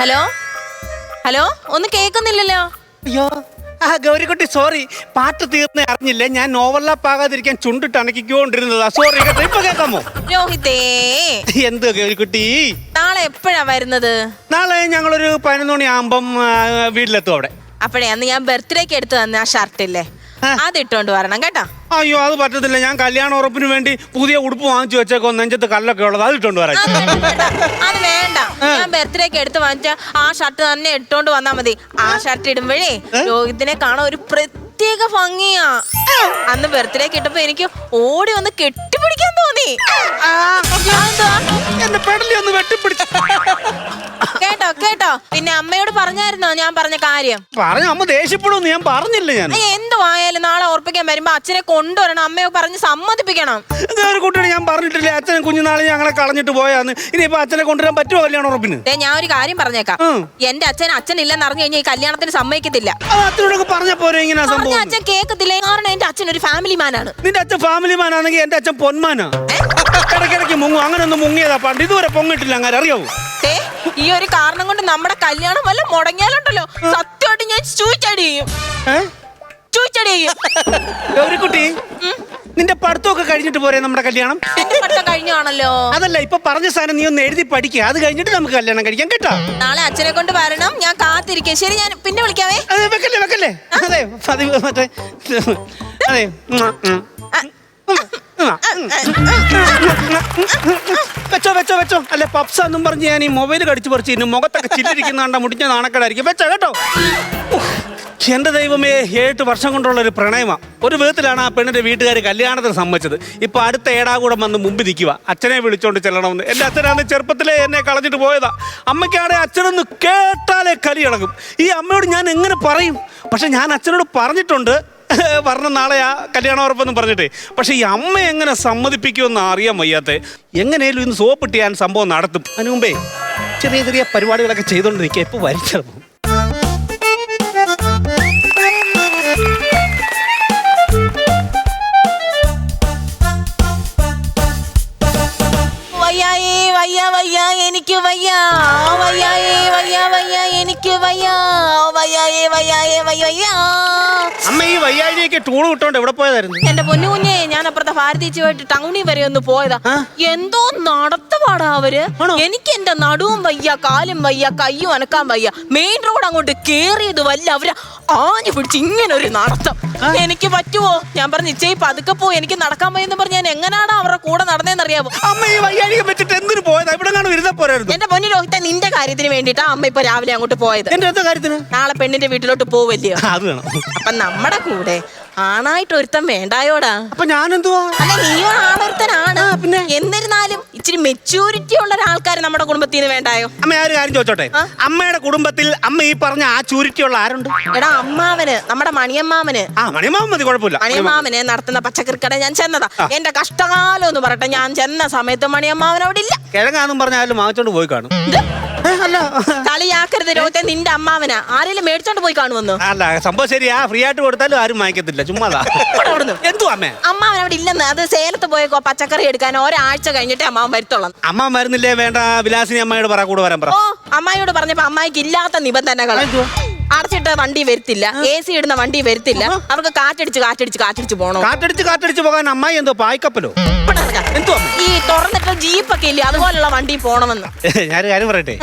Hello hello ഒന്നും കേൾക്കുന്നില്ലല്ലോ. അയ്യോ ഗൗരിക്കുട്ടി സോറി, പാട്ട് തീർന്നേ അറിഞ്ഞില്ലേ. ഞാൻ ഓവർലാപ്പാകാതിരിക്കാൻ ചുണ്ടിട്ട് അണക്കിക്കൊണ്ടിരുന്നതാ. സോറി കേട്ടോ. ഇപ്പൊ കേൾക്കാമോ? രോഹിതേ, എന്ത് ഗൗരിക്കുട്ടി? നാളെ എപ്പോഴാ വരുന്നത്? നാളെ ഞങ്ങളൊരു 11 മണിയാകുമ്പം വീട്ടിലെത്തും. അവിടെ അപ്പോഴേ അന്ന് ഞാൻ ബർത്ത്ഡേക്ക് എടുത്തു തന്ന ആ ഷർട്ടില്ലേ, അതിട്ടോണ്ട് വരണം കേട്ടോ. അയ്യോ അത് പറ്റത്തില്ല. ഞാൻ കല്യാണ ഉറപ്പിന് വേണ്ടി പുതിയ ഉടുപ്പ് വാങ്ങിച്ചു വെച്ചേക്കോ, നെഞ്ചത്ത് കല്ലൊക്കെ ഉള്ളത്, അത് ഇട്ടോണ്ട് വരാം. അത് വേണ്ട, ഞാൻ ബർത്ത്ഡേക്ക് എടുത്ത് വാങ്ങിച്ച ആ ഷർട്ട് തന്നെ ഇട്ടോണ്ട് വന്നാ മതി. ആ ഷർട്ട് ഇടുമ്പോഴേ രോഹിത്തിനെ കാണാൻ ഒരു പ്രത്യേക ഭംഗിയാ. അന്ന് ബർത്ത്ഡേക്ക് ഇട്ടപ്പോ എനിക്ക് ഓടി ഒന്ന് കെട്ടിപ്പിടിക്കാൻ തോന്നി. എന്റെ പെടലി ഒന്ന് വെട്ടിപ്പിടിച്ചു. കേട്ടോ കേട്ടോ. പിന്നെ അമ്മയോട് പറഞ്ഞായിരുന്നോ ഞാൻ പറഞ്ഞ കാര്യം? പറഞ്ഞു. അമ്മ ദേഷ്യപ്പെടുമെന്ന് ഞാൻ പറഞ്ഞില്ല. ഞാൻ എന്തുവായാലും നാളെ ഓർപ്പിക്കാൻ വരുമ്പോ അച്ഛനെ കൊണ്ടുവരണം, അമ്മയെ പറഞ്ഞ് സമ്മതിപ്പിക്കണം. ഒരു കുട്ടിയോട് ഞാൻ പറഞ്ഞിട്ടില്ലേ അച്ഛനെ കുഞ്ഞുനാളെ ഞങ്ങളെ കളഞ്ഞിട്ട് പോയാന്ന്. ഇനിയിപ്പോ അച്ഛനെ കൊണ്ടുവരാൻ പറ്റുമോ കല്യാണ ഉറപ്പിന്? ഞാൻ ഒരു കാര്യം പറഞ്ഞേക്കാം, എന്റെ അച്ഛൻ ഇല്ലെന്ന് അറിഞ്ഞു കഴിഞ്ഞാൽ ഈ കല്യാണത്തിന് സമ്മതിക്കത്തില്ല. അച്ഛനോടൊക്കെ പറഞ്ഞ പോരെ ഇങ്ങനെ സംഭവം? അച്ഛൻ കേൾക്കത്തില്ല, കാരണം എന്റെ അച്ഛൻ ഒരു ഫാമിലി മാനാണ്. നിന്റെ അച്ഛൻ ഫാമിലി മാനാണെങ്കിൽ എന്റെ അച്ഛൻ പൊന്മാനാ. ഇടയ്ക്കിടയ്ക്ക് മുങ്ങും. അങ്ങനെ ഒന്നും മുങ്ങിയതാ പണ്ട്, ഇതുവരെ പൊങ്ങിട്ടില്ല. അങ്ങനെ അറിയാവൂ? ഈ ഒരു കാരണം കൊണ്ട് നമ്മുടെ കല്യാണം വല്ല മുടങ്ങിയാലുണ്ടല്ലോ, സത്യമായിട്ട് ഞാൻ ചൂച്ചടി ചെയ്യും. ഗൗരിക്കുട്ടി, നിന്റെ പഠിത്തമൊക്കെ കഴിഞ്ഞിട്ട് പോരെ നമ്മുടെ കല്യാണം? പഠിത്തം കഴിഞ്ഞാണല്ലോ. അതല്ല, ഇപ്പൊ പറഞ്ഞ സാധനം നീ ഒന്ന് എഴുതി പഠിക്കുക. അത് കഴിഞ്ഞിട്ട് നമുക്ക് കല്യാണം കഴിക്കാം കേട്ടോ. നാളെ അച്ഛനെ കൊണ്ട് വരണം, ഞാൻ കാത്തിരിക്കാം. ശരി, ഞാൻ പിന്നെ വിളിക്കാവേ. വെക്കല്ലേ വെക്കല്ലേ. അതെ മറ്റേ അതെ വെച്ചോ വെച്ചോ വെച്ചോ. അല്ലെ പപ്സ എന്നും പറഞ്ഞ് ഞാൻ ഈ മൊബൈൽ കടിച്ചു പറിച്ചു മുഖത്തൊക്കെ ചില്ലിരിക്കുന്ന കണ്ട മുടിഞ്ഞ നാണക്കേടായിരിക്കും. വെച്ചോ കേട്ടോ. എന്റെ ദൈവമേ, 7 വർഷം കൊണ്ടുള്ള ഒരു പ്രണയമാണ്. ഒരു വിധത്തിലാണ് ആ പെണ്ണിന്റെ വീട്ടുകാർ കല്യാണത്തിന് സമ്മതിച്ചത്. ഇപ്പൊ അടുത്ത ഏടാകൂടം വന്ന് മുമ്പിൽ നിൽക്കുക, അച്ഛനെ വിളിച്ചോണ്ട് ചെല്ലണമെന്ന്. എന്റെ അച്ഛനാണ് ചെറുപ്പത്തിലെ എന്നെ കളഞ്ഞിട്ട് പോയതാ. അമ്മയ്ക്കാടെ അച്ഛനൊന്ന് കേട്ടാലേ കലി ഇളകും. ഈ അമ്മയോട് ഞാൻ എങ്ങനെ പറയും? പക്ഷെ ഞാൻ അച്ഛനോട് പറഞ്ഞിട്ടുണ്ട്, പറഞ്ഞ നാളെ ആ കല്യാണം ഉറപ്പെന്ന് പറഞ്ഞിട്ടേ. പക്ഷെ ഈ അമ്മ എങ്ങനെ സമ്മതിപ്പിക്കുമെന്ന് അറിയാൻ വയ്യാത്ത. എങ്ങനെയാലും ഇന്ന് സോപ്പിട്ട് ഞാൻ സംഭവം നടത്തും. അതിനു മുമ്പേ ചെറിയ ചെറിയ പരിപാടികളൊക്കെ ചെയ്തോണ്ടിരിക്കുക. ഇപ്പൊ വരിച്ചത് എനിക്ക് വയ്യ, വയ്യായേ വയ്യ വയ്യ എനിക്ക് വയ്യ, വയ്യായേ വയ്യായേ വയ്യ. അമ്മ ഈ വയ്യാഴിയൊക്കെ ടൂണ് വിട്ടോണ്ട് എവിടെ പോയതായിരുന്നു? എന്റെ പൊന്നു കുഞ്ഞെ, ഞാൻ അപ്പുറത്തെ ഭാരതീച്ചുമായിട്ട് ടൗണിൽ വരെ ഒന്ന് പോയതാ. എന്തോ നടത്തുപാടാ അവര്. എനിക്ക് എന്റെ നടുവും വയ്യ, കാലും വയ്യ, കയ്യും അനക്കാൻ വയ്യ. മെയിൻ റോഡ് അങ്ങോട്ട് കേറിയത് വല്ല അവര് ആഞ്ഞു പിടിച്ച് ഇങ്ങനെ ഒരു നടത്തം. എനിക്ക് പറ്റുമോ? ഞാൻ പറഞ്ഞു ഇച്ചേ പതുക്കെ പോ, എനിക്ക് നടക്കാൻ പോയെന്ന് പറഞ്ഞ് ഞാൻ എങ്ങനെയാണ് അവരുടെ കൂടെ നടന്നേന്നറിയാവോ? അമ്മ ഈ വയ്യാഴിയെ വെച്ചിട്ട് എന്തിനു പോയതാ? ഇവിടെ കാണും ഇരുന്നാ പോരായിരുന്നു. എന്റെ പൊന്നു രോഹിത, നിന്റെ കാര്യത്തിന് വേണ്ടിട്ടാ അമ്മ ഇപ്പൊ രാവിലെ അങ്ങോട്ട് പോയത്. എന്റെ എന്താ കാര്യത്തിന്? നാളെ പെണ്ണിന്റെ വീട്ടിലോട്ട് പോവല്ലയോ? അത് വേണം. അപ്പൊ നമ്മുടെ കൂടെ ആണായിട്ട് ഒരുത്തൻ വേണ്ടായോടാ? അപ്പൊ ഞാനെന്തുവാ? അല്ല, നീയോ ആണൊരുത്തനാണ്. പിന്നെ എന്നിരുന്നാലും ഇച്ചിരി മെച്യൂരിറ്റി ഉള്ള ഒരാൾക്കാർ നമ്മുടെ കുടുംബത്തിൽ നിന്ന് വേണ്ടായോ? അമ്മ ആ ഒരു കാര്യം ചോദിച്ചോട്ടെ, അമ്മയുടെ കുടുംബത്തിൽ അമ്മ ഈ പറഞ്ഞ ആ ചൂരിറ്റി ഉള്ള ആരുണ്ട്? എടാ, അമ്മാവന്, നമ്മുടെ മണിയമ്മാവന്. മണിയമ്മാവൻ മതി, കുഴപ്പമില്ല. മണിയമ്മാവന് നടത്തുന്ന പച്ചക്കറിക്കട ഞാൻ ചെന്നതാ. എന്റെ കഷ്ടകാലം എന്ന് പറയട്ടെ, ഞാൻ ചെന്ന സമയത്ത് മണിയമ്മാവൻ അവിടെ ഇല്ല. കിഴങ്ങാന്നും പറഞ്ഞാലും വാങ്ങിച്ചോണ്ട് പോയി കാണും. അല്ല, കളിയാക്കരുത് രോഹിത്തെ, നിന്റെ അമ്മാവനാ. ആരെങ്കിലും മേടിച്ചോണ്ട് പോയി കാണുമെന്നോ? അല്ല, സംഭവം ശരിയാ. ഫ്രീ ആയിട്ട് കൊടുത്താലും ആരും വാങ്ങിക്കത്തില്ല, ചുമ്മാതാ. എന്തു അമ്മേ? അമ്മാവൻ അവിടെ ഇല്ലെന്ന്. അത് സേലത്ത് പോയേക്കോ പച്ചക്കറി എടുക്കാൻ. ഒരാഴ്ച കഴിഞ്ഞിട്ടേ അമ്മാവൻ വരുത്തോളാം. അമ്മ വരുന്നില്ലേ? വേണ്ട, വിലാസിനി അമ്മയോട് പറ, കൂടെ വരാൻ പറ. ഓ, അമ്മായിയോട് പറഞ്ഞപ്പോ അമ്മായിക്ക് ഇല്ലാത്ത നിബന്ധനകൾ. അടച്ചിട്ട വണ്ടി വരുത്തില്ല, AC ഇടുന്ന വണ്ടി വരുത്തില്ല, അവർക്ക് കാറ്റടിച്ച് പോണോ? കാറ്റടിച്ച് പോകാൻ അമ്മായി എന്തോ പായ്ക്കപ്പലോ? എന്തോ ഈ തുറന്നിട്ട് ജീപ്പൊക്കെ ഇല്ലേ, അതുപോലുള്ള വണ്ടി പോണമെന്ന്. ഞാനൊരു കാര്യം പറയട്ടെ,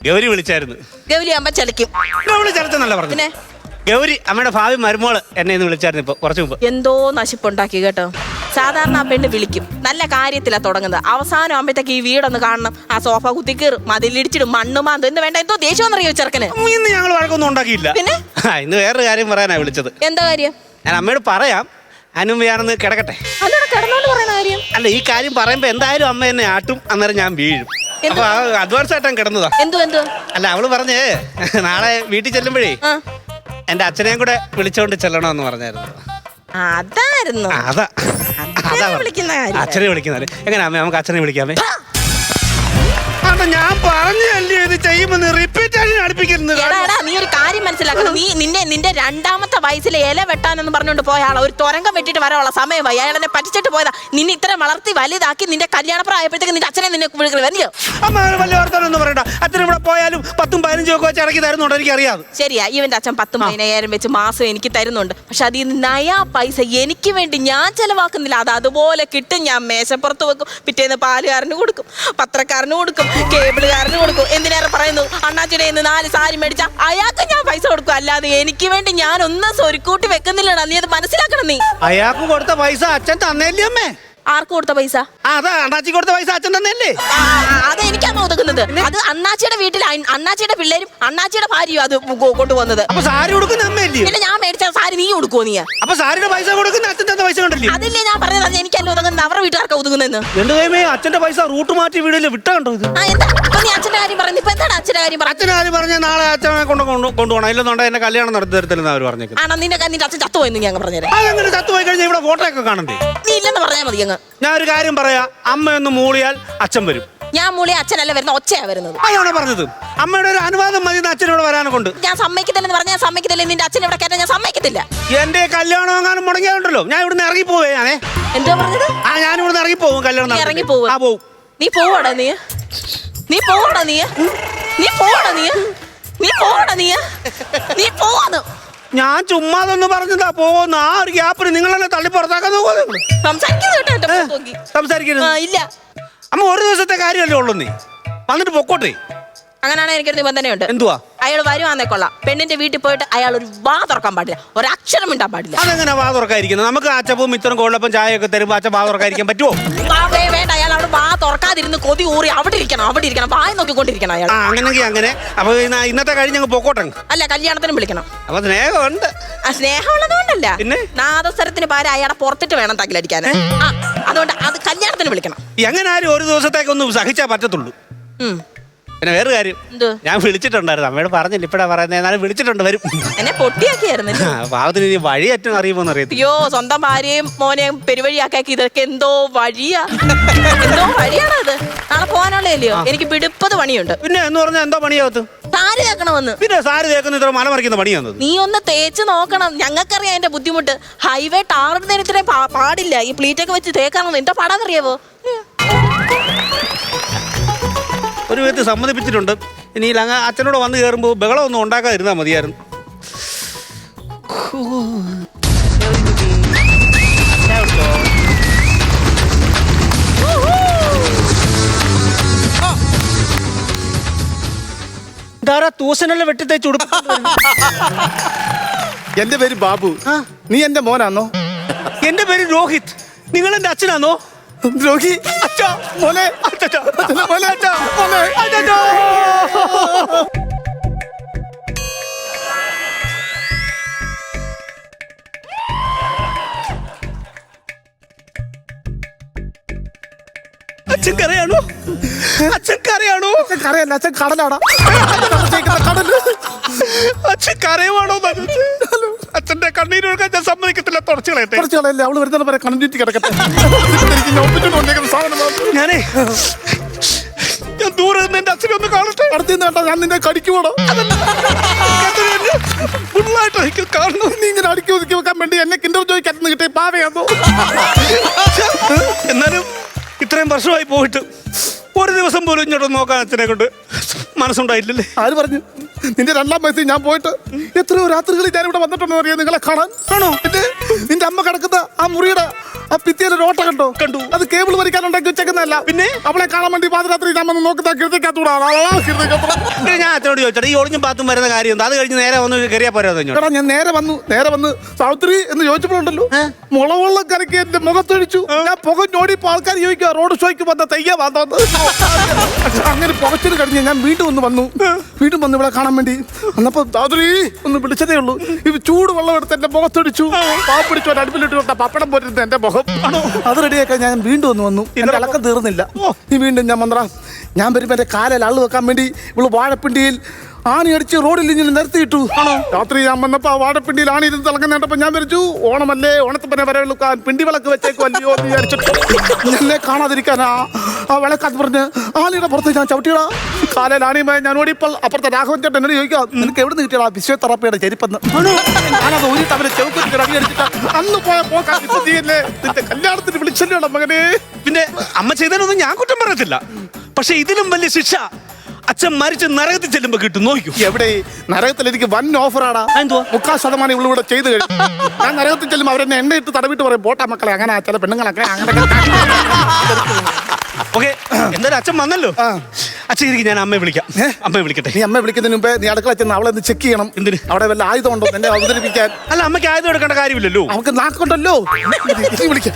ഗൗരി വിളിച്ചായിരുന്നു. ഗൗരി അമ്മ ചലിക്കും. ഗൗരി ചലച്ചെന്നല്ല പറഞ്ഞു. ഗൗരി അമ്മയുടെ ഭാവി മരുമോള് എന്നെ ഇന്ന് വിളിച്ചായിരുന്നു ഇപ്പൊ കുറച്ചു മുമ്പ്. എന്തോ നശിപ്പുണ്ടാക്കി കേട്ടോ. സാധാരണ ആ പെണ്ണ് വിളിക്കും, നല്ല കാര്യത്തിലാ തുടങ്ങുന്നത്. അവസാനം ആകുമ്പോഴത്തേക്ക് ഈ വീടൊന്ന് കാണണം, ആ സോഫ കുത്തിക്കേറും, മതിലിടിച്ചിടും, മണ്ണുമാന്ത് എന്ന് വേണ്ട. എന്തോ ദേഷ്യം ചെറുക്കന്. ഇന്ന് ഞങ്ങൾ വഴക്കൊന്നും ഉണ്ടാക്കിയില്ല. പിന്നെ ഇന്ന് വേറൊരു കാര്യം പറയാനാ വിളിച്ചത്. എന്താ കാര്യം? ഞാൻ അമ്മയോട് പറയാം, അതിനുമ്പ് ഞാനൊന്ന് കിടക്കട്ടെ. കിടന്നോണ്ട് പറയുന്ന കാര്യം അല്ല, ഈ കാര്യം പറയുമ്പോ എന്തായാലും അമ്മ എന്നെ ആട്ടും, അന്നേരം ഞാൻ വീഴും. അപ്പൊ അഡ്വാൻസ് ആയിട്ടാണ് കിടന്നതാ. എന്തോ അല്ല, അവള് പറഞ്ഞേ നാളെ വീട്ടിൽ ചെല്ലുമ്പോഴേ എന്റെ അച്ഛനെയും കൂടെ വിളിച്ചോണ്ട് ചെല്ലണമെന്ന് പറഞ്ഞായിരുന്നു. അതായിരുന്നു അച്ഛനെ വിളിക്കുന്നത്. എങ്ങനെ അമ്മ നമുക്ക് അച്ഛനെ വിളിക്കാമേ? ഞാൻ പറഞ്ഞല്ലേ ഇത് ചെയ്യുമെന്ന് റിപ്പീറ്റ് ആയി അടുപ്പിക്കുന്നത്. നീ ഒരു കാര്യം മനസ്സിലാക്കണം. നിന്നെ നിന്റെ രണ്ടാമത്തെ വയസ്സിലെ ഇല വെട്ടാനെന്ന് പറഞ്ഞുകൊണ്ട് പോയ ആളെ ഒരു തുരങ്കം വെട്ടിട്ട് വരാനുള്ള സമയമായി. അയാൾ എന്നെ പറ്റിച്ചിട്ട് പോയതാ. നിന്നെ ഇത്ര വളർത്തി വലുതാക്കി നിന്റെ കല്യാണപ്രായപ്പോഴത്തേക്ക് നിന്റെ അച്ഛനെ നിന്നെ വിളിക്കുന്നത് വരികയോ? അമ്മ വലിയ വർത്തമാനൊന്നും പറയണ്ട. അച്ഛൻ ഇവിടെ പോയാലും 10ഉം 15ഉം ഒക്കെ വെച്ച് ഇറക്കി തരുന്നുണ്ട്, എനിക്കറിയാം. ശരിയാ, ഇവന്റെ അച്ഛൻ 10,000 15,000 വെച്ച് മാസം എനിക്ക് തരുന്നുണ്ട്. പക്ഷെ അതിൽ നിന്ന് നയാ പൈസ എനിക്ക് വേണ്ടി ഞാൻ ചെലവാക്കുന്നില്ല. അത് അതുപോലെ കിട്ടും. ഞാൻ മേശപ്പുറത്ത് വെക്കും, പിറ്റേന്ന് പാലുകാരന് കൊടുക്കും, പത്രക്കാരന് കൊടുക്കും, കേബിളുകാരന് കൊടുക്കും. എന്തിനേറെ പറയുന്നു, അണ്ണാച്ചിയുടെ 4 സാരി മേടിച്ച അയാൾക്ക് ഞാൻ പൈസ കൊടുക്കും. അല്ലാതെ എനിക്ക് വേണ്ടി ഞാൻ ഒന്നും സ്വരുക്കൂട്ടി വെക്കുന്നില്ലടാ. നീ അത് മനസ്സിലാക്കണം. നീ അയാൾക്ക് കൊടുത്ത പൈസ അച്ഛൻ തന്നേല്ലേ അമ്മേ? ആർക്ക് കൊടുത്ത പൈസ? അതാ അണ്ണാച്ചി കൊടുത്ത പൈസ അച്ഛൻ തന്നല്ലേ? അത് എനിക്കാണോ ഒതുക്കുന്നത്? അത് അണ്ണാച്ചിയുടെ വീട്ടിൽ അണ്ണാച്ചിയുടെ പിള്ളേരും അണ്ണാച്ചിയുടെ ഭാര്യയും അത് കൊണ്ടുപോകുന്നത്. അപ്പൊ സാരി കൊടുക്കുന്ന അമ്മയല്ലേ? പിന്നെ ഞാൻ മേടിച്ച സാരി നീ കൊടുക്കുവോ? നീ അപ്പൊ സാരിയുടെ പൈസ കൊടുക്കുന്ന അച്ഛൻ തന്ന പൈസ കണ്ടല്ലേ? അതില്ലേ ഞാൻ പറഞ്ഞത്. അത് എനിക്കല്ല ഒതുങ്ങുന്നത്, അവരുടെ വീട്ടുകാർക്ക് ഒതുങ്ങുന്നെന്ന്. എന്റെ കൈമേ അച്ഛന്റെ പൈസ റൂട്ട് മാറ്റി വീടില് വിട്ട കണ്ടോ ഇത്? എന്താ ഇപ്പൊ നീ അച്ഛന്റെ കാര്യം പറഞ്ഞു? ഇപ്പൊ എന്താണ് അച്ഛന്റെ കാര്യം പറഞ്ഞു? അച്ഛൻ ആര് പറഞ്ഞ നാളെ അച്ഛനെ കൊണ്ടുപോകണം, ഇല്ലെന്നുണ്ടെ എന്നെ കല്യാണം നടത്തി തരത്തില്ലെന്ന് അവർ പറഞ്ഞേക്കുന്നത്. ആണോ? നിന്റെ അച്ഛൻ ചത്തുപോയെന്ന് ഞങ്ങൾ പറഞ്ഞുതരാം. അതെങ്ങനെ ചത്തുപോയി കഴിഞ്ഞാൽ ഇവിടെ ഫോട്ടോ ഒക്കെ കാണണ്ടേ? നീ ഇല്ലെന്ന് പറഞ്ഞാൽ മതി. ഞങ്ങൾ ഞാൻ ഒരു കാര്യം പറയാ, അമ്മയൊന്ന് മൂളിയാൽ അച്ഛൻ വരും. ഞാൻ മൂളി അച്ഛനല്ല വരുന്ന, ഒച്ചയാ വരുന്നത്. അതാണ് പറഞ്ഞത്. അമ്മയുടെ ഒരു അനുവാദം മതി അച്ഛനോട് വരാനെ കൊണ്ട്. ഞാൻ സമ്മതിക്കത്തില്ലെന്ന് പറഞ്ഞാൽ ഞാൻ സമ്മതിക്കത്തില്ല. നിന്റെ അച്ഛൻ ഇവിടെ കയറ്റാൻ ഞാൻ സമ്മതിക്കത്തില്ല. എന്റെ കല്യാണം എങ്ങാനും മുടങ്ങിയാലുണ്ടല്ലോ ഞാൻ ഇവിടുന്ന് ഇറങ്ങിപ്പോവേ. ഞാനേ എന്താ പറഞ്ഞത്? ഞാൻ ഇവിടുന്ന് ഇറങ്ങിപ്പോവും. കല്യാണം ഇറങ്ങിപ്പോവും. പോവും. നീ പോവാടാ. നീ പോവാടാ. നീ പോവാടാ. നീ പോവാടാ. നീ പോവാന്ന്. ഞാൻ ചുമ്മാതൊന്ന് പറഞ്ഞതാ പോകുന്ന. ആ ഒരു ഗ്യാപ്പിന് നിങ്ങളെന്നെ തള്ളി പുറത്താക്കാൻ നോക്കുക. സംസാരിക്കരുത്. ഇല്ല, അമ്മ ഒരു ദിവസത്തെ കാര്യമല്ലേ ഉള്ളൂ. നീ വന്നിട്ട് പൊക്കോട്ടെ. അങ്ങനെയാണെങ്കിൽ എനിക്കൊരു നിബന്ധനയുണ്ട്. എന്തുവാ? അയാൾ വരുവാന്നേ കൊള്ളാം. പെണ്ണിന്റെ വീട്ടിൽ പോയിട്ട് അയാൾ ഒരു വാ തുറക്കാൻ പാടില്ല, ഒരക്ഷരം ഇണ്ടാൻ പാടില്ല. അതെങ്ങനെ വാ തുറക്കാതിരിക്കുന്നത്? നമുക്ക് അച്ചപ്പവും ഇത്തരം കോളപ്പം ചായയൊക്കെ തരുമ്പോ അച്ഛൻ വാ തുറക്കാതിരിക്കാൻ പറ്റുമോ? വേണ്ട, അയാൾ അവിടെ വാ തുറക്കാതിരുന്ന് കൊതി ഊറി അവിടെ ഇരിക്കണം, വായ നോക്കിക്കൊണ്ടിരിക്കണം അയാൾ. അങ്ങനെങ്കിൽ അങ്ങനെ. അപ്പൊ ഇന്നത്തെ കഴിഞ്ഞ് ഞങ്ങൾ പൊക്കോട്ടെ. അല്ല, കല്യാണത്തിനും വിളിക്കണം. അപ്പൊ സ്നേഹമുണ്ട്. സ്നേഹമുള്ളതുകൊണ്ടല്ല, പിന്നെ നാദസ്വരത്തിന് പകരം അയാളെ പുറത്തിട്ട് വേണം തകിലടിക്കാൻ. അതുകൊണ്ട് അത് കല്യാണത്തിന് വിളിക്കണം. എങ്ങനെ ആരും ഒരു ദിവസത്തേക്കൊന്നും സഹിച്ചാ പറ്റത്തുള്ളൂ. പിന്നെ വേറെ കാര്യം, ഞാൻ വിളിച്ചിട്ടുണ്ടായിരുന്നു. അമ്മയോട് പറഞ്ഞില്ല, ഇപ്പഴാ പറയുന്നത്. എന്നാലും വിളിച്ചിട്ടുണ്ട്, വരും. എന്നെ പൊട്ടിയാക്കിയായിരുന്നു. പാവത്തിന് ഇനി വഴിയേറ്റം അറിയുമോന്ന് അറിയത്തില്ല. അയ്യോ, സ്വന്തം ഭാര്യയും മോനെയും പെരുവഴിയാക്കി. ഇതൊക്കെ എന്തോ വഴിയാ, എന്തോ വഴിയാണത്. നാളെ പോകാനുള്ളതല്ലയോ? എനിക്ക് പിടിപ്പത് പണിയുണ്ട്. പിന്നെ എന്ന് പറഞ്ഞാൽ എന്തോ പണിയാകത്ത്? സാരി തേക്കണമെന്ന്. പിന്നെ സാരി തേക്കുന്ന ഇത്ര മലമറിക്കുന്ന പണിയാന്നത്. നീ ഒന്ന് തേച്ച് നോക്കണം. ഞങ്ങൾക്കറിയാം എന്റെ ബുദ്ധിമുട്ട്. ഹൈവേ ടാറിന് ഇത്രയും പാടില്ല. ഈ പ്ലീറ്റൊക്കെ വെച്ച് തേക്കാണെന്ന് എന്താ പാടാന്നറിയാവോ? ഒരു വിധത്തിൽ സമ്മതിപ്പിച്ചിട്ടുണ്ട്. ഇനി അച്ഛനോട് വന്ന് കയറുമ്പോൾ ബഹളം ഒന്നും ഉണ്ടാക്കാതിരുന്നാൽ മതിയായിരുന്നു. ധാരാ തൂസനല്ല വെട്ടിത്തേച്ച് ഉടുപ്പ്. എന്റെ പേര് ബാബു. നീ എന്റെ മോനാന്നോ? എന്റെ പേര് രോഹിത്. നിങ്ങൾ എന്റെ അച്ഛനാന്നോ? രോഹി അച്ഛാ, മോനെ, അച്ഛാ, മോനെ, അച്ഛാ, മോനെ. അച്ഛാ. അച്ഛൻ കരയാണോ? അച്ഛൻ കരയാണോ? കരയല്ല, അച്ഛൻ കടലാടാ. കടല്. അച്ഛൻ കരയുവാണോ? അച്ഛന്റെ കണ്ണീരൊഴുക്കാൻ ഞാൻ സമ്മതിക്കത്തില്ല. തുടച്ചു കളയട്ടെ. കുറച്ചുകളല്ലേ, അവള് വരുന്ന പോലെ കണ്ടിട്ട് കിടക്കട്ടെ. ഞാനേ ഞാൻ ദൂരെ നിന്ന് എന്റെ അച്ഛനെ ഒന്ന് കാണട്ടെ. അടുത്ത് വേണ്ട, ഞാൻ നിന്നെ കടിക്കുവാടോ. ഫുള്ളായിട്ട് എനിക്ക് കാണണം. നീ ഇങ്ങനെ അടുക്കി ഒതുക്കി വെക്കാൻ വേണ്ടി എന്നെ കിൻഡർ ജോയ് കത്തുന്ന കിട്ടിയ പാവയാന്നോ? എന്നാലും ഇത്രയും വർഷമായി പോയിട്ട് ഒരു ദിവസം പോലും ഇങ്ങോട്ട് നോക്കാൻ അച്ഛനെ കൊണ്ട് മനസ്സുണ്ടായില്ലല്ലേ? ആര് പറഞ്ഞു? നിന്റെ 2ാം വയസ്സിൽ ഞാൻ പോയിട്ട് എത്രയോ രാത്രികളിൽ ഞാൻ ഇവിടെ വന്നിട്ടുണ്ടോ അറിയാം നിങ്ങളെ കാണാൻ. ആണോ? പിന്നെ നിന്റെ അമ്മ കിടക്കുന്ന ആ മുറിയുടെ ആ ഭിത്തിയിലെ ഓട്ട കണ്ടോ? കണ്ടു. അത് കേബിൾ വലിക്കാനുണ്ടാക്കി വെച്ചേക്കുന്നതല്ല. പിന്നെ അവളെ കാണാൻ വേണ്ടി പാതിരാത്രി ഞാൻ വന്ന് നോക്കുന്ന കീർത്തിക്കത്തൂടാ. ഞാൻ അച്ഛനോട് ചോദിച്ചോട്ടെ, ഈ ഒളിഞ്ഞും പാത്തും വരുന്ന കാര്യം എന്താ? അത് കഴിഞ്ഞ് നേരെ വന്ന് കയറിയാ പോരാ? എടാ, ഞാൻ നേരെ വന്ന് സാവിത്രി എന്ന് ചോദിച്ചപ്പോഴുണ്ടല്ലോ, മുളവെള്ളം കലക്കി എന്റെ മുഖത്തൊഴിച്ചു. ഞാൻ പുകഞ്ഞോടിയപ്പോ ആൾക്കാർ ചോദിക്കുക റോഡ് ഷോയ്ക്ക് വന്ന തെയ്യ വന്നത്. അങ്ങനെ പുകച്ചിട്ട് കഴിഞ്ഞ് ഞാൻ വീണ്ടും വന്നു ഇവിടെ കാണാൻ വേണ്ടി. അന്നപ്പോ സാവിത്രി ഒന്ന് വിളിച്ചതേ ഉള്ളൂ. ഇത് ചൂട് വെള്ളം എടുത്ത് എന്റെ മുഖത്തൊടിച്ചു. പാപ്പിടിച്ചു അടുപ്പിലിട്ട് വിട്ട പപ്പടം പോരുന്നത് എന്റെ മുഖം. അത് റെഡിയാക്കാൻ ഞാൻ വീണ്ടും വന്നു. എന്റെ ഇളക്കം തീർന്നില്ല. ഈ വീണ്ടും ഞാൻ വരുമ്പോ എന്റെ കാലിൽ അള്ളു വെക്കാൻ വേണ്ടി ഇവള് വാഴപ്പിണ്ടിയിൽ ആണി അടിച്ച് റോഡിൽ ഇങ്ങനെ നിർത്തിയിട്ടു. രാത്രി ഞാൻ വന്നപ്പോ ആ വാഴപ്പിണ്ടിയിൽ ആണി ഇരുന്ന് തിളങ്ങുന്നപ്പോ ഞാൻ വിചാരിച്ചു ഓണമല്ലേ, ഓണത്തിപ്പനെ വരവെളുക്കാൻ പിണ്ടി വിളക്ക് വെച്ചേക്കുമല്ലയോ എന്ന് വിചാരിച്ചിട്ട് എന്നെ കാണാതിരിക്കാനാ ആ വിളക്കാന്ന് പറഞ്ഞ് ആണിയുടെ പുറത്ത് ഞാൻ ചവിട്ടിയടാ. കാലയിൽ ആണിയുമായി ഞാൻ ഓടിയപ്പോൾ അപ്പുറത്തെ രാഘവൻ ചേട്ടൻ എന്നോട് ചോദിക്കാം, നിനക്ക് എവിടെ നിന്ന് കിട്ടിയടാ ഫിസിയോതെറാപ്പിയുടെ ചെരുപ്പെന്ന്. ഞാനത് ഒരു തവണ ചെവുക്കൊരു അടി അടിച്ചിട്ട് അന്ന് പോയ പോക്കാൻ നീയല്ലേ നിന്റെ കല്യാണത്തിന് വിളിച്ചല്ലോടാ മകനെ. പിന്നെ അമ്മ ചെയ്തതിനൊന്നും ഞാൻ കുറ്റം പറയത്തില്ല. പക്ഷെ ഇതിലും വലിയ ശിക്ഷ അച്ഛൻ മരിച്ച് നരകത്തിൽ ചെല്ലുമ്പോ കിട്ടും. നോക്കൂ. എവിടെ നരകത്തിൽ എനിക്ക് വൻ ഓഫറാടാ. 3/4% ഇവളിവിടെ ചെയ്ത് കഴിഞ്ഞു. ഞാൻ നരകത്തിൽ ചെല്ലുമ്പോൾ അവരെന്നെ എണ്ണയിട്ട് തടവിട്ട് പറയും, പോട്ടാ മക്കളെ അങ്ങനെ ചില പെണ്ണുങ്ങളൊക്കെ അങ്ങനെ. ഓക്കെ, എന്തായാലും അച്ഛൻ വന്നല്ലോ. അച്ഛൻ ഇരിക്കും, ഞാൻ അമ്മയെ വിളിക്കാം. അമ്മയെ വിളിക്കട്ടെ. നീ അമ്മയെ വിളിക്കുന്നതിന് മുമ്പേ നീ അടുക്കള ചെന്ന് അവളെ ഒന്ന് ചെക്ക് ചെയ്യണം. എന്തിന്? അവിടെ വല്ല ആയുധം ഉണ്ടോ എന്നെ അവതരിപ്പിക്കാൻ? അല്ല, അമ്മയ്ക്ക് ആയുധം എടുക്കേണ്ട കാര്യമില്ലല്ലോ. അവൾക്ക് നാക്കുണ്ടല്ലോ. വിളിക്കാം.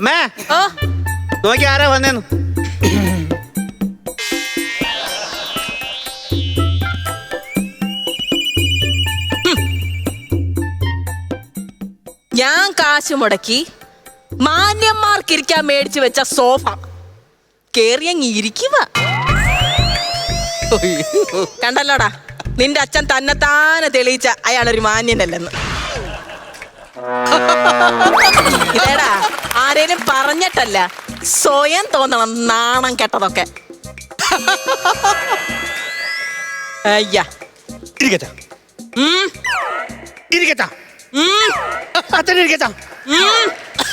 അമ്മേ, നോക്കി ആരാ വന്നേന്ന്. ഞാൻ കാശ് മുടക്കി മാന്യന്മാർക്കിരിക്കാൻ മേടിച്ചു വെച്ച സോഫ കേറിയങ്ങി ഇരിക്കുക. കണ്ടല്ലോടാ, നിന്റെ അച്ഛൻ തന്നെത്താനെ തെളിയിച്ച അയാളൊരു മാന്യനല്ലെന്ന്. ഇതേടാ, ആരേലും പറഞ്ഞിട്ടല്ല, സ്വയം തോന്നണം നാണം കെട്ടതൊക്കെ. അയ്യാ ഇരിക്കച്ചാ, ഇരിക്കച്ചാ, അച്ഛൻ ഇരിക്കച്ചാ,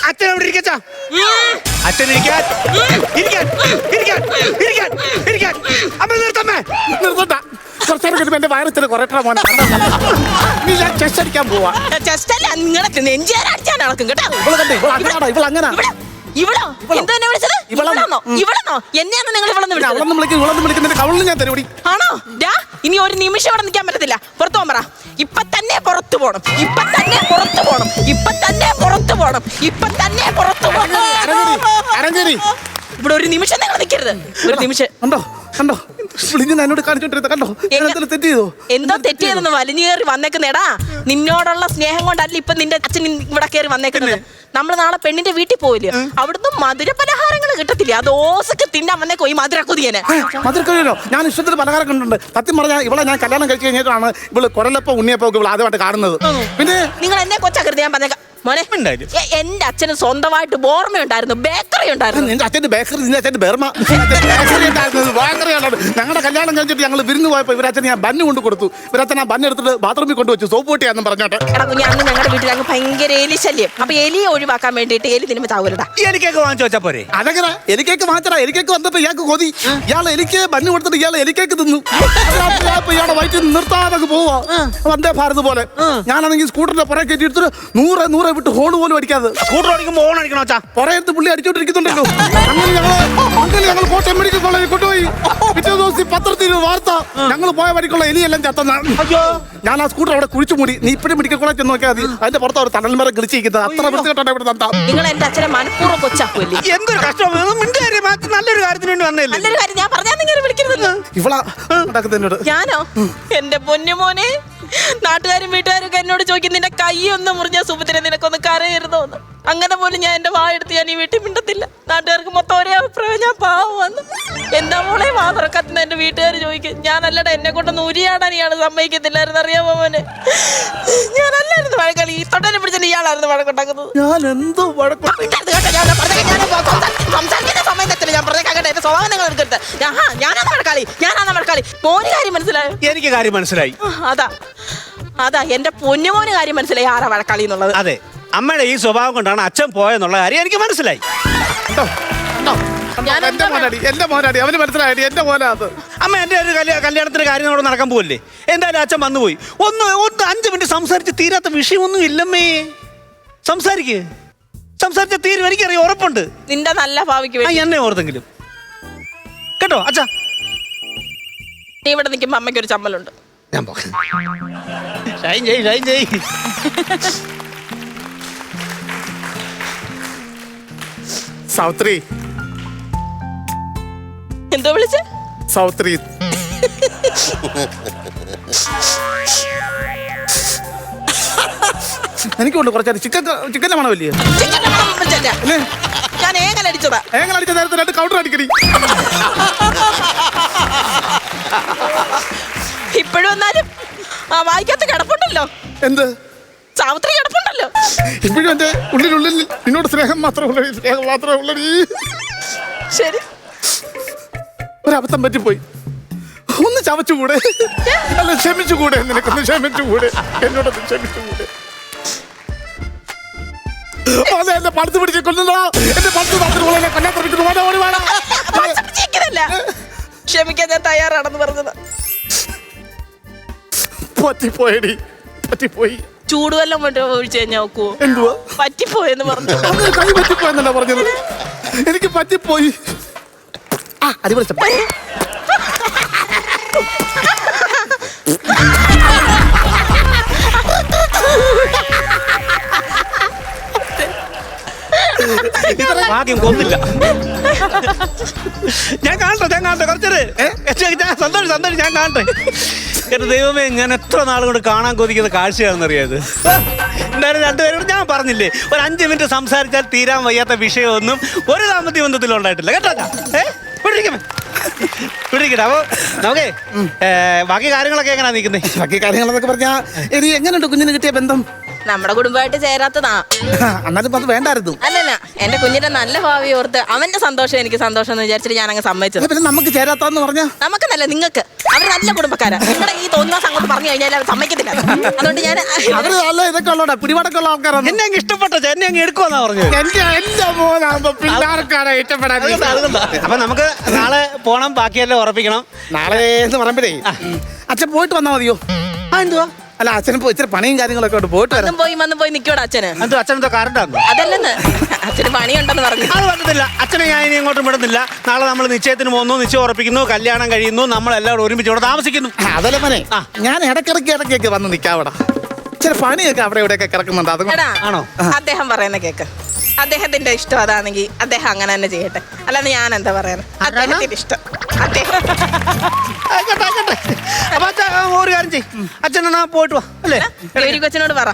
അച്ഛൻ അവിടെ ഇരിക്കച്ചാ, അച്ഛൻ ഇരിക്കാൻ, ഇരിക്കാൻ, ഇരിക്കാൻ, ഇരിക്കാൻ, ഇരിക്കാൻ. അമ്മ നിർത്തമ്മേ, നിർത്തണ്ട. കുറച്ചേരം എന്റെ വയറത്തിന് കുറയട്ടാ മോനെ. നീ ഞാൻ ചെസ്റ്റ് അടിക്കാൻ പോവാ. ചെസ്റ്റ് അല്ല, നിങ്ങളെ നെഞ്ചേരടിച്ചാൻ നടക്കും കേട്ടോ. ഇവളങ്ങനെ ഇവളോ? എന്താ എന്നെ വിളിച്ചത്? ഇവളെന്നോ? എന്നെയാണോ നിങ്ങൾ ഇവളെന്ന് വിളിച്ചത്? കവളിൽ ഞാൻ തരുപടി. ആണോ? ഇനി ഒരു നിമിഷം ഇവിടെ നിൽക്കാൻ പറ്റത്തില്ല. പുറത്തു പോകാൻ പറ. ഇപ്പൊ തന്നെ പുറത്തു പോണം, ഇപ്പൊ തന്നെ പുറത്തു പോണം, ഇപ്പൊ തന്നെ പുറത്തു പോണം, ഇപ്പൊ തന്നെ പുറത്തു പോണം. ഇവിടെ ഒരു നിമിഷം നിങ്ങൾ നിൽക്കരുത്. ഒരു നിമിഷം. കണ്ടോ കണ്ടോ എന്നോട് കാണിച്ചോണ്ടിരുന്ന കണ്ടോ തെറ്റ് ചെയ്തോ? എന്തോ തെറ്റ് ചെയ്തെന്ന് വലിഞ്ഞു കയറി വന്നേക്കുന്നേടാ. നിന്നോടുള്ള സ്നേഹം കൊണ്ടല്ല ഇപ്പൊ നിന്റെ അച്ഛൻ ഇവിടെ കയറി വന്നേക്കുന്നത്. നമ്മൾ നാളെ പെണ്ണിന്റെ വീട്ടിൽ പോയില്ലേ, അവിടുന്ന് മധുര പലഹാരങ്ങൾ കിട്ടത്തില്ലേ, അത് ഓസക്ക് തിന്നാൻ വന്നേക്കോ ഈ മധുരക്കുതിയനെ. മധുരക്കുതിയനോ? ഞാൻ ഇഷ്ടത്തിന് പലഹാരം കണ്ടിട്ടുണ്ട്. സത്യം പറഞ്ഞാൽ ഇവളെ ഞാൻ കല്യാണം കഴിച്ചു കഴിഞ്ഞിട്ടാണ് ഇവള് കുടലപ്പം ഉണ്ണിയപ്പം ഇവള് ആദ്യമായിട്ട് കാണുന്നത്. പിന്നെ നിങ്ങൾ എന്നെ കൊച്ചാക്കരുത്, ഞാൻ പറഞ്ഞേക്കാം മോനെ. എന്റെ അച്ഛന് സ്വന്തമായിട്ട് ബോർമയുണ്ടായിരുന്നു, ബേക്കറി ഉണ്ടായിരുന്നു. നിന്റെ അച്ഛന്റെ ബേക്കറി, നിന്റെ അച്ഛന്റെ ബർമ ബേക്കറി ഉണ്ടായിരുന്നത്. ഞങ്ങളുടെ കല്യാണം കഴിച്ചിട്ട് ഞങ്ങൾ വിരുന്ന് പോയപ്പോ ഇവരച്ഛൻ ഞാൻ ബന്ന് കൊണ്ട് കൊടുത്തു. ഇവരച്ഛൻ ആ ബന്ന് എടുത്തിട്ട് ബാത്റൂമിൽ കൊണ്ടുവച്ചു സോപ്പ് പൊട്ടിയാന്ന് പറഞ്ഞോട്ടെ. എടാ കുഞ്ഞ്, അന്ന് ഞങ്ങളുടെ വീട്ടിൽ അങ്ങ് ഭയങ്കര എലി ശല്യം. അപ്പൊ എലിയെ ഒഴിവാക്കാൻ വേണ്ടിട്ട് എലി തിന്നുമ്പോ ചാവൂലടാ. എനിക്കൊക്കെ വാങ്ങിച്ചു വെച്ചാ പോരെ? അതെങ്ങനെ? എനിക്കേക്ക് വാങ്ങിച്ചടാ. എനിക്കേക്ക് വന്നപ്പോ ഇയാൾക്ക് കൊതി. ഇയാൾ എനിക്ക് ബന്ന് കൊടുത്തിട്ട് ഇയാൾ എനിക്കേക്ക് തിന്നു. ഇയാളെ വയറ്റിൽ നിർത്താതെ പോവാ വന്ദേ ഭാരത് പോലെ. ഞാനാണെങ്കിൽ സ്കൂട്ടറിന്റെ പുറകെ കയറ്റി എടുത്തിട്ട് 100 വിട്ട് ഹോൺ പോലും അടിക്കാതെ. സ്കൂട്ടർ ഓടിക്കുമ്പോൾ ഓൺ അടിക്കണോ? പുറയത്ത് പുള്ളി അടിച്ചോണ്ടിരിക്കുന്നുണ്ടല്ലോ. അങ്ങനെ ഞങ്ങൾ കോട്ടയം മെഡിക്കൽ കോളേജിൽ കൊണ്ടുപോയി. പിറ്റേ ദിവസം പത്രത്തിൽ വാർത്ത, ഞങ്ങൾ പോയ വഴിക്കുള്ള എലിയെല്ലാം ചത്തന്ന. ഞാൻ ആ സ്കൂട്ടർ അവിടെ കുഴിച്ചു മൂടി. നീ ഇപ്പഴും മെഡിക്കൽ കോളേജ് ചെന്ന് നോക്കിയാൽ മതി. അതിന്റെ പുറത്ത് ഒരു തണൽ മരം കളിച്ചിരിക്കുന്നത്. അത്ര വൃത്തികെട്ടാണ് ഇവിടെ തന്താ. നിങ്ങൾ എന്റെ അച്ഛനെ മനഃപൂർവ്വം കൊച്ചാക്കൂല്ലേ? എന്തൊരു കഷ്ടം. നല്ലൊരു കാര്യത്തിന് വേണ്ടി വന്നേ. നല്ലൊരു കാര്യം ഞാൻ പറഞ്ഞാൽ നിങ്ങൾ വിളിക്കരുത്. ഇവളാ ഉണ്ടാക്കുന്നതിനോട്. ഞാനോ? എന്റെ പൊന്നുമോനെ, നാട്ടുകാരും വീട്ടുകാരും ഒക്കെ എന്നോട് ചോദിക്കും, നിന്റെ കൈ ഒന്ന് മുറിഞ്ഞ സുഭദ്ര നിനക്കൊന്ന് കരയരുതോന്ന്. അങ്ങനെ പോലും ഞാൻ എന്റെ വായെടുത്ത് ഞാൻ ഈ വീട്ടിൽ മിണ്ടത്തില്ല. നാട്ടുകാർക്ക് മൊത്തം ഒരേ അഭിപ്രായം, ഞാൻ പാവന്ന്. എന്താ മോളെ വാതുറക്കത്തുന്ന എന്റെ വീട്ടുകാർ ചോദിക്കും. ഞാനല്ലടാ, എന്നെ കൊണ്ടൊന്ന് ഉരിയാടാൻ ഇയാൾ സമ്മതിക്കത്തില്ലായിരുന്നു, അറിയാമോ മോനെ? ഞാനല്ലായിരുന്നു വഴക്കളി. ഈ തൊട്ടനെ പിടിച്ചിട്ട് ഇയാളായിരുന്നു വഴക്കുണ്ടാക്കുന്നത്. ഞാൻ എന്തോ സംസാരിക്കുന്ന സമയം തെറ്റില്ല. ഞാൻ പറഞ്ഞേക്കാട്ടെ, എന്റെ സ്വഭാവം നിങ്ങൾ എടുക്കരുത്. ഞാനാണ് വഴക്കാളി, ഞാനാണ് വഴക്കാളി. മോന് കാര്യം മനസ്സിലായോ? എനിക്ക് കാര്യം മനസ്സിലായി. അതാ എന്റെ പൊന്നുമോന് കാര്യം മനസ്സിലായി, ആരാ വഴക്കാളി എന്നുള്ളത്. അതെ, അമ്മയുടെ ഈ സ്വഭാവം കൊണ്ടാണ് അച്ഛൻ പോയെന്നുള്ള കാര്യം എനിക്ക് മനസ്സിലായി. എന്റെ മോനാടി, അവന് മനസ്സിലായി എന്റെ മോനാത്. അമ്മ എന്റെ ഒരു കല്യാണത്തിന്റെ കാര്യം അവിടെ നടക്കാൻ പോവല്ലേ? എന്തായാലും അച്ഛൻ വന്നുപോയി. ഒന്ന് 5 മിനിറ്റ് സംസാരിച്ച് തീരാത്ത വിഷയമൊന്നും ഇല്ലമ്മേ. സംസാരിച്ച തീരും, എനിക്കറിയാം, ഉറപ്പുണ്ട്. നിന്റെ നല്ല ഭാവിക്ക് എന്നെ ഓർത്തെങ്കിലും കേട്ടോ അച്ഛാ. നീ ഇവിടെ നിൽക്കുമ്പോ അമ്മയ്ക്ക് ഒരു ചമ്മലുണ്ട്. ഞാൻ ഷൈൻ ചെയ് സാവിത്രി. എന്തോ വിളിച്ച്? സാവിത്രി. എനിക്കുണ്ട് കുറച്ച് ചിക്കൻ്റെ മണമല്ലേ? ഞാൻ ഏങ്ങലടിച്ചതാ. ഏങ്ങലടിച്ച നേരത്തെ 2 കൗണ്ടർ അടിക്കടി. ഇപ്പോഴും വന്നാലും വായിക്കാത്ത കിടപ്പുണ്ടല്ലോ. എന്ത് സാവിത്രി കിടപ്പുണ്ടല്ലോ. ഇപ്പോഴും എന്റെ ഉള്ളിനുള്ളിൽ നിന്നോട് സ്നേഹം മാത്രമേ ഉള്ളൂ. ശരി, ഒരബദ്ധം പറ്റിപ്പോയി. ഒന്ന് ചവച്ചുകൂടെ? അല്ല, ക്ഷമിച്ചുകൂടെ? നിനക്കൊന്ന് ക്ഷമിച്ചുകൂടെ? എന്നോടൊന്ന് ക്ഷമിച്ചുകൂടെ? അതെ, എന്നെ പടുത്ത് പിടിച്ച് കൊല്ലുന്നോ? എന്റെ പടുത്ത് കൊല്ലാൻ ക്ഷമിക്കാൻ ഞാൻ തയ്യാറാണെന്ന് പറഞ്ഞത്. പറ്റിപ്പോയടി, പറ്റിപ്പോയി. ചൂടുവെള്ളം കൊണ്ട് ഒഴിച്ചു കഴിഞ്ഞാൽ നോക്കുവോ? എന്തുവാ പറ്റിപ്പോയെന്ന് പറഞ്ഞു. കൈ പറ്റിപ്പോയെന്നല്ല പറഞ്ഞത്, എനിക്ക് പറ്റിപ്പോയി. അടിപൊളി സ്റ്റെപ്പ്. ഭാഗ്യം കൊന്നില്ല. ഞാൻ കാണട്ടെ കുറച്ചത്. സന്തോഷം ഞാൻ കാണട്ടെ. എന്റെ ദൈവമേ, ഞാൻ എത്ര നാളും കൊണ്ട് കാണാൻ കൊതിക്കുന്ന കാഴ്ചയാണെന്നറിയാത്. എന്തായാലും രണ്ടുപേരോട് ഞാൻ പറഞ്ഞില്ലേ, ഒരു 5 മിനിറ്റ് സംസാരിച്ചാൽ തീരാൻ വയ്യാത്ത വിഷയമൊന്നും ഒരു ദാമ്പത്യ ബന്ധത്തിലും ഉണ്ടായിട്ടില്ല കേട്ടോ. പിടിക്കട്ടെ. അപ്പൊ നമുക്കേ ബാക്കി കാര്യങ്ങളൊക്കെ എങ്ങനെയാ നിൽക്കുന്നത്? ബാക്കി കാര്യങ്ങളെന്നൊക്കെ പറഞ്ഞാ ഇനി എങ്ങനെയുണ്ട് കുഞ്ഞിന് കിട്ടിയ ബന്ധം? നമ്മുടെ കുടുംബമായിട്ട് ചേരാത്തതാ. എന്നാലും അത് വേണ്ടായിരുന്നു. അല്ലല്ല, എന്റെ കുഞ്ഞിന്റെ നല്ല ഭാവി ഓർത്ത് അവന്റെ സന്തോഷം എനിക്ക് സന്തോഷം എന്ന് വിചാരിച്ചിട്ട് ഞാൻ അങ്ങ് സമ്മതിച്ചത്. പിന്നെ നമുക്ക് ചേരാത്താന്ന് പറഞ്ഞാ നമുക്ക് നല്ല, നിങ്ങൾക്ക് അവർ നല്ല കുടുംബക്കാരാ. നിങ്ങളുടെ ഈ തോന്നുന്ന സംഗതി പറഞ്ഞു കഴിഞ്ഞാൽ അവർ സമ്മതിക്കത്തില്ല. അതുകൊണ്ട് ഞാൻ അവര് നല്ല ഇതൊക്കെ ഉള്ളതാ, പിടിപാടൊക്കെ ഉള്ള ആൾക്കാരാണ്. എന്നെ അങ്ങ് ഇഷ്ടപ്പെട്ട എന്നെ അങ്ങ് എടുക്കുമെന്നാ പറഞ്ഞത്. എന്റെ മോനാകുമ്പോ പിള്ളേർക്കാണ് ഇഷ്ടപ്പെടാൻ. അപ്പൊ നമുക്ക് നാളെ പോണം, ബാക്കിയെല്ലാം ഉറപ്പിക്കണം. നാളെ എന്ന് പറയുമ്പോഴേ അച്ഛൻ പോയിട്ട് വന്നാ മതിയോ? എന്തുവാ? അല്ല, അച്ഛന് ഇച്ചിരി പണിയും കാര്യങ്ങളൊക്കെ ഉണ്ട്, പോയിട്ട് വരാം. വന്നും പോയി നിക്കോടാ അച്ഛന്. എന്തോ അച്ഛനെന്തോ കറണ്ടാന്ന്? അതല്ലെന്ന്, അച്ഛന് പണിയുണ്ടെന്ന് പറഞ്ഞു. അത് പറ്റത്തില്ല, അച്ഛനെ ഞാൻ ഇനി ഇങ്ങോട്ടും വിടുന്നില്ല. നാളെ നമ്മൾ നിശ്ചയത്തിന് പോകുന്നു, നിശ്ചയം ഉറപ്പിക്കുന്നു, കല്യാണം കഴിയുന്നു, നമ്മളെല്ലാവരും ഒരുമിച്ച് ഇവിടെ താമസിക്കുന്നു. അതല്ല മോനെ, ഞാൻ ഇടയ്ക്കിടയ്ക്ക് വന്ന് നിൽക്കാവിടെ. ചില പണിയൊക്കെ അവിടെ ഇവിടെയൊക്കെ കിടക്കുന്നുണ്ട്. അത് എടാ, ആണോ? അദ്ദേഹം പറയുന്ന കേക്ക്. അദ്ദേഹത്തിന്റെ ഇഷ്ടം അതാണെങ്കിൽ അദ്ദേഹം അങ്ങനെ തന്നെ ചെയ്യട്ടെ. അല്ലാതെ ഞാൻ എന്താ പറയാൻ? അദ്ദേഹത്തിന്റെ ഇഷ്ടം. അപ്പൊ ഒരു കാര്യം ചെയ്യും, അച്ഛനാ പോയിട്ട് വാ അല്ലേ? കൊച്ചിനോട് പറ,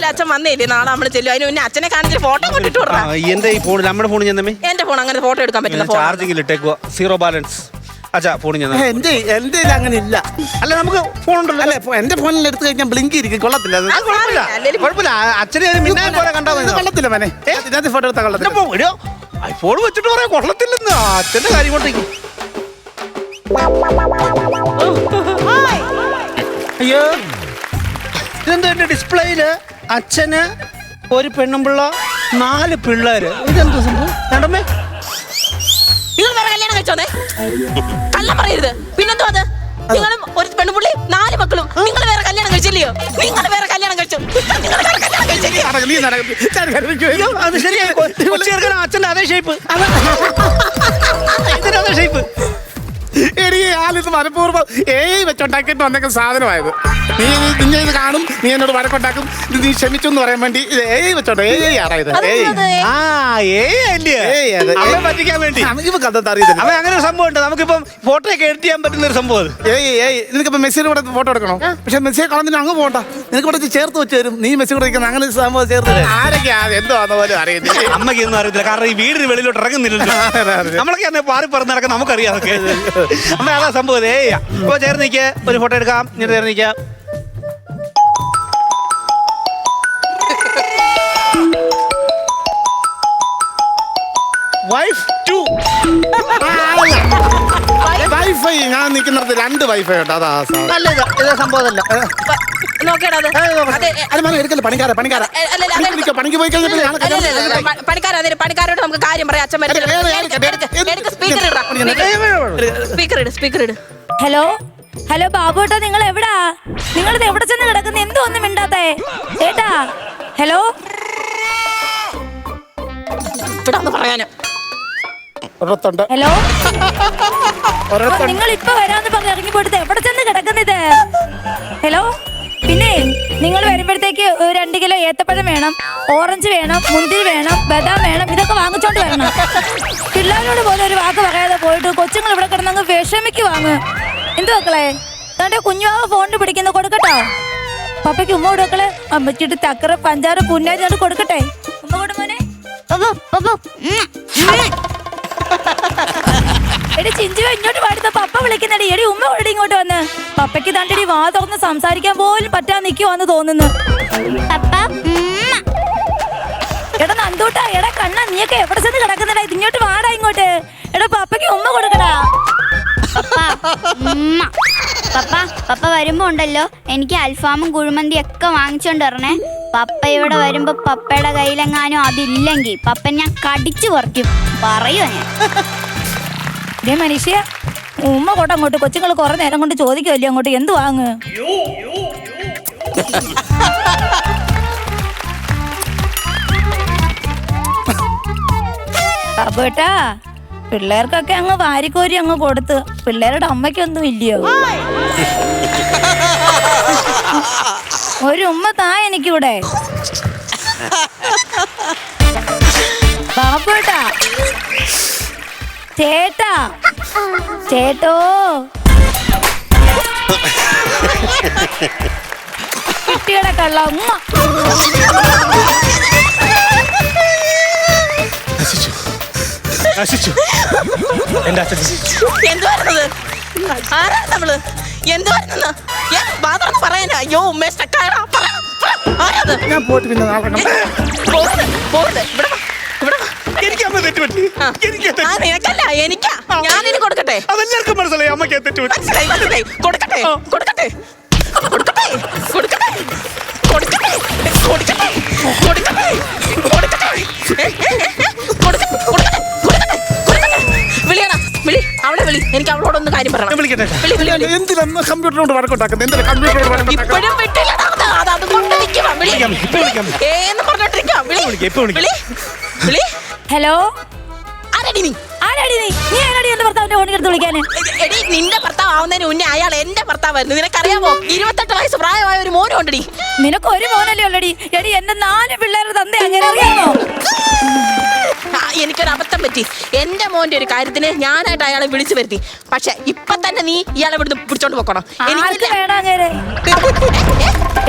അച്ഛൻ വന്നില്ലേ നാളെ നമ്മൾ ചെല്ലും. അതിന് മുന്നേ അച്ഛനെ കാണിച്ച് ഫോട്ടോ കൊണ്ടിട്ട് വിടാ. എന്റെ ഈ ഫോൺ, നമ്മുടെ ഫോണിൽ ചെന്നമ്മേ. എന്റെ ഫോൺ അങ്ങനെ ഫോട്ടോ എടുക്കാൻ പറ്റില്ല. ചാർജിങ്ങിൽ ഇട്ടേക്കുക, 0 ബാലൻസ്. അച്ഛാ ഫോണിൽ ചെന്ന എന്റെ അങ്ങനെ ഇല്ല. അല്ല, നമുക്ക് ഫോൺ ഉണ്ടല്ലോ. അല്ലെ, എന്റെ ഫോണിൽ എടുത്ത് കഴിഞ്ഞാൽ ബ്ലിങ്ക് ഇരിക്കും, കൊള്ളത്തില്ല. കുഴപ്പമില്ല, അച്ഛനെ മിന്നായ പോലെ കണ്ടാ കൊള്ളത്തില്ല മോനെ. ഇതിനകത്ത് ഫോട്ടോ എടുത്താൽ കൊള്ളത്തില്ല. ഫോൺ വെച്ചിട്ട് പറയാൻ കൊള്ളത്തില്ലെന്ന് അച്ഛന്റെ കാര്യം കൊണ്ടേക്കും. അയ്യോ, ഇതെന്താ എന്റെ ഡിസ്പ്ലേയില് അച്ഛന് ഒരു പെണ്ണുമ്പിള്ള 4 പിള്ളേര്. ഇതെന്തോ സംഭവം? രണ്ടമ്മേ, നിങ്ങൾ വേറെ കല്യാണം കഴിച്ചോന്നേ? കള്ളം പറയരുത്. പിന്നെന്തോ അത്? നിങ്ങളും ഒരു പെണ്ണുപുള്ളി 4 മക്കളും നിങ്ങൾ വേറെ കല്യാണം കഴിച്ചില്ലയോ? നിങ്ങൾ വേറെ കല്യാണം കഴിച്ചു. അത് ശരിയായി. അച്ഛന്റെ അതേ ഷേപ്പ്, ഇതിന്റെ അതേ ഷേപ്പ്. ആളിത് മനഃപൂർവ്വം വെച്ചുണ്ടാക്കിയിട്ട് വന്നേക്കും സാധനമായത്. നിന്നെ ഇത് കാണും, നീ എന്നോട് വഴക്കുണ്ടാക്കും, ഇത് നീ ക്ഷമിച്ചു എന്ന് പറയാൻ വേണ്ടി ഇത് വെച്ചോട്ടെ. പറ്റിക്കാൻ വേണ്ടി അറിയത്തില്ല. അവൻ അങ്ങനെ ഒരു സംഭവം ഉണ്ട്. നമുക്കിപ്പം ഫോട്ടോ ഒക്കെ എഡിറ്റ് ചെയ്യാൻ പറ്റുന്ന ഒരു സംഭവം. നിനക്കിപ്പോ മെസ്സിയുടെ കൂടെ ഫോട്ടോ എടുക്കണോ? പക്ഷെ മെസ്സിയെ കളഞ്ഞിട്ട് അങ്ങ് പോകണ്ട, നിനക്ക് ഇവിടെ ചേർത്ത് വെച്ച് തരും. നീ മെസ്സി കൂടെ ഇരിക്കുന്ന അങ്ങനെ ഒരു സംഭവം ചേർത്ത് ആരൊക്കെയാ എന്തോ പോലും അറിയത്തില്ല. അമ്മയ്ക്ക് ഒന്നും അറിയത്തില്ല, കാരണം ഈ വീടിന് വെളിയിലോട്ട് ഇറങ്ങുന്നില്ലല്ലോ. നമ്മളൊക്കെ അന്ന് പാറി പറന്നിറക്കാൻ നമുക്കറിയാം. അതൊക്കെ അമ്മ അതാ സംഭവം. അപ്പൊ ചേർന്ന് നിൽക്കുക, ഒരു ഫോട്ടോ എടുക്കാം. ഞാൻ ചേർന്ന് നിൽക്കാം. വൈഫൈ ഞാൻ നിൽക്കുന്നിടത്ത് 2 വൈഫൈ ഉണ്ട്. അതാ സംഭവം. എടുക്കല്ലേ പണിക്കാരെ പണിക്ക് പോയി പണിക്കാരോട് നമുക്ക് കാര്യം പറയാം. അച്ഛൻ സ്പീക്കർ ഇട്. ഹലോ ഹലോ ബാബുട്ടാ, നിങ്ങൾ എവിടാ? നിങ്ങളിത് എവിടെ ചെന്ന് കിടക്കുന്ന? എന്തോ ഒന്നും മിണ്ടാത്തേ ചേട്ടാ? ഹലോ, പറയാനോ? ഹലോ, നിങ്ങൾ ഇപ്പൊ വരാന്ന് പറഞ്ഞ് ഇറങ്ങി പോയിട്ട് എവിടെ ചെന്ന് കിടക്കുന്നത്? ഹലോ, പിന്നെ നിങ്ങൾ വരുമ്പോഴത്തേക്ക് 2 കിലോ ഏത്തപ്പഴം വേണം, ഓറഞ്ച് വേണം, മുന്തിരി വേണം, ബദാം വേണം. ഇതൊക്കെ വാങ്ങിച്ചോണ്ട് വരണം. പിള്ളേരോട് പോലും ഒരു വാക്ക് പറയാതെ പോയിട്ട് കൊച്ചുങ്ങൾ ഇവിടെ കിടന്നങ്ങ് വിഷമിക്ക് വാങ്ങ്. എന്ത് മക്കളെ, തന്റെ കുഞ്ഞുവാവ ഫോണിന് പിടിക്കുന്ന കൊടുക്കട്ടോ? പപ്പയ്ക്ക് ഉമ്മ കൊടുക്കളെ, അമ്മച്ചിട്ട് ചക്കര പഞ്ചാര പുന്നാരി കൊടുക്കട്ടെ? ഉമ്മ കൊടു മോനെ. എടി ചിഞ്ചുവ ഇങ്ങോട്ട് പാടുന്ന പപ്പ വിളിക്കുന്നടി. എടി ഉമ്മ കൂടി ഇങ്ങോട്ട് വന്ന്. പപ്പയ്ക്ക് തണ്ടടി വാ തുറന്ന് സംസാരിക്കാൻ പോലും പറ്റാൻ നിൽക്കുവാന്ന് തോന്നുന്നു. എടാ നന്ദൂട്ടാ, എടാ കണ്ണ, നീയൊക്കെ എവിടെ ചെന്ന് കിടക്കുന്നില്ല? ഇങ്ങോട്ട് വാടാ ഇങ്ങോട്ട്. എടാ പപ്പയ്ക്ക് ഉമ്മ കൊടുക്കടാ. പപ്പ വരുമ്പോ ഉണ്ടല്ലോ എനിക്ക് അൽഫാമും കുഴിമന്തി ഒക്കെ വാങ്ങിച്ചോണ്ട് വരണേ. പപ്പ ഇവിടെ വരുമ്പോ പപ്പയുടെ കയ്യിലെങ്ങാനും അതില്ലെങ്കിൽ പപ്പൻ ഞാൻ കടിച്ചു പറിക്കും. പറയോ ഞാൻ മനുഷ്യ ഉമ്മ കൊണ്ട അങ്ങോട്ട്. കൊച്ചുങ്ങൾ കുറെ നേരം കൊണ്ട് ചോദിക്കുമല്ലോ അങ്ങോട്ട് എന്ത് വാങ്ങ്. ബാബുട്ടാ, പിള്ളേർക്കൊക്കെ അങ്ങ് വാരിക്കോരി അങ്ങ് കൊടുത്ത്. പിള്ളേരുടെ അമ്മയ്ക്കൊന്നും ഇല്ലയോ? ഒരു ഉമ്മ താ എനിക്കിവിടെ. ബാബുട്ടാ, ചേട്ടാ, ചേട്ടോ, കുട്ടിയുടെ കള്ള ഉമ്മ. നശിച്ചു എന്റെ അച്ഛൻ. എന്തുവായിരുന്നത്? ആരാ നമ്മള്? എന്തുവായിരുന്നെന്ന് പറയാനാ? അയ്യോ ഉമ്മേ സ്റ്റക്കായടാ. ആരാത്? ഞാൻ പോയിട്ട് പിന്നെ നാളെ കാണാം. പോകരുത്, പോകരുത്. ഇവിടെ വാ, ഇവിടെ വാ. എനിക്ക് അമ്മ തെറ്റുപറ്റി. നിനക്കല്ല, എനിക്കാ. ഞാനിനി കൊടുക്കട്ടെ. അതെല്ലാവർക്കും മനസ്സിലായി അമ്മയ്ക്ക് തെറ്റുപറ്റി. മനസ്സിലായി, മനസ്സിലായി. കൊടുക്കട്ടെ, കൊടുക്കട്ടെ, കൊടുക്കട്ടെ, കൊടുക്കട്ടെ, കൊടുക്കട്ടെ, കൊടുക്കട്ടെ, കൊടുക്കട്ടെ, കൊടുക്കട്ടെ, കൊടുക്കട്ടെ, കൊടുക്കട്ടെ. വിളിയടാ, വിളി, അവളെ വിളി. എനിക്ക് അവളോടൊന്ന് കാര്യം പറയണം. വിളിക്കട്ടെ. വിളി, വിളി, വിളി. എന്തിനാ കമ്പ്യൂട്ടറിനോട് വഴക്കുണ്ടാക്കുന്നത്? എന്തിനാ കമ്പ്യൂട്ടറിനോട് വഴക്കുണ്ടാക്കുന്നത്? ഇപ്പോഴും വിട്ടില്ലടാ. അത് കൊണ്ട് നിൽക്കുവാ. വിളി. ഇപ്പൊ വിളിക്കാം. ഏന്ന് പറഞ്ഞോണ്ടിരിക്കുവാ. വിളി, ഇപ്പൊ വിളിക്കാം. വിളി, വിളി. ഹലോ, ആരാടി നീ? ആരാടി നീ? നീ ആരാടി എന്റെ ഭർത്താവിന്റെ ഫോണിൽ എടുത്ത് വിളിക്കാന്? എടി, നിന്റെ ഭർത്താവ് ആവുന്നതിന് മുന്നേ അയാൾ എന്റെ ഭർത്താവായിരുന്നു. നിനക്കറിയാമോ? 28 വയസ്സ് പ്രായമായ ഒരു മോനും ഉണ്ടടി. നിനക്ക് ഒരു മോനല്ലേ ഉള്ളടി? എടി എന്റെ 4 പിള്ളേരുടെ തന്ത അങ്ങനെ അറിയാമോ? എനിക്കൊരു അബദ്ധം പറ്റി. എന്റെ മോന്റെ ഒരു കാര്യത്തിന് ഞാനായിട്ട് അയാളെ വിളിച്ചു വരുത്തി. പക്ഷെ ഇപ്പൊ തന്നെ നീ ഇയാളെ ഇവിടുന്ന് പിടിച്ചോണ്ട് പോക്കണം. ആർക്ക് വേണം അങ്ങേരെ?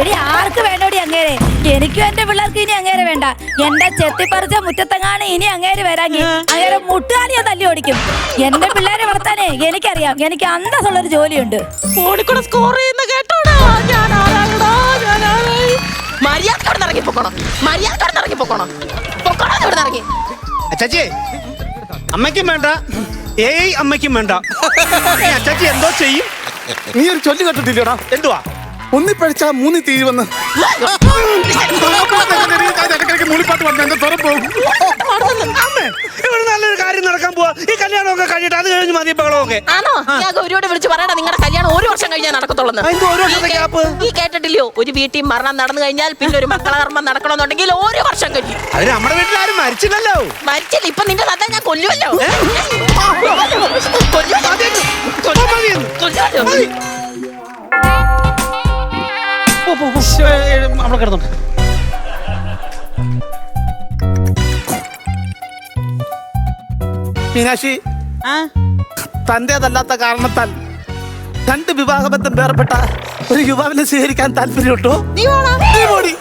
എടി ആർക്ക് വേണ്ടോടി അങ്ങേരെ? എനിക്കും എന്റെ പിള്ളേർക്ക് ഇനി അങ്ങേരെ വേണ്ട. എന്റെ ചെത്തിപ്പറിച്ച മുറ്റത്തെങ്ങാണ് ഇനി അങ്ങേര് വരാങ്ങി അങ്ങേരെ മുട്ടുകാലിയാ തല്ലി ഓടിക്കും. എന്റെ പിള്ളേരെ വളർത്താനേ എനിക്കറിയാം. എനിക്ക് അന്തസ്സുള്ളൊരു ജോലിയുണ്ട്. ഓടിക്കൂടെ സ്കോർ ചെയ്യുന്ന കേട്ടോടാ. മര്യാദ ഇറങ്ങി പൊക്കണം. മര്യാദ ഇറങ്ങി പൊക്കണം. പൊക്കണം ഇവിടെ ഇറങ്ങി. അച്ചാച്ചി അമ്മയ്ക്കും വേണ്ട, അമ്മയ്ക്കും വേണ്ട. അച്ചാച്ചി എന്തോ ചെയ്യും? നീ ഒരു ചൊല്ലി കേട്ടിട്ടില്ലടാ? എന്തുവാ? ഒന്നിപ്പഴിച്ചാ 3 തീരുവന്ന്. മൂളിപ്പാട്ട് പറഞ്ഞ എന്റെ തുറ പോകും. അമ്മേ, ഇവിടെ നല്ലൊരു കാര്യം നടക്കാൻ പോവാ. ഈ കല്യാണമൊക്കെ കഴിഞ്ഞിട്ട് അത് കഴിഞ്ഞ് മതി ബഹളമൊക്കെ. ആണോ? ഞാൻ ഗൗരിയോട് വിളിച്ച് പറയടാ, നിങ്ങളുടെ കല്യാണം 1 വർഷം കഴിഞ്ഞാൽ നടക്കത്തുള്ളൂ. ഈ കേട്ടിട്ടില്ലയോ? ഒരു വീട്ടിൽ മരണം നടന്നു കഴിഞ്ഞാൽ പിന്നെ ഒരു മക്കളകർമ്മം നടക്കണമെന്നുണ്ടെങ്കിൽ 1 വർഷം കഴിയും. അതിന് നമ്മുടെ വീട്ടിൽ ആരും മരിച്ചില്ലല്ലോ. മരിച്ചില്ല. ഇപ്പൊ നിന്റെ തത്ത ഞാൻ കൊല്ലുമല്ലോ. അവിടെ കിടന്നു. മീനാക്ഷി, തന്റേതല്ലാത്ത കാരണത്താൽ 2 വിവാഹബന്ധം വേർപെട്ട ഒരു യുവാവിനെ സ്വീകരിക്കാൻ താല്പര്യമുണ്ടോ? നീ പോടി.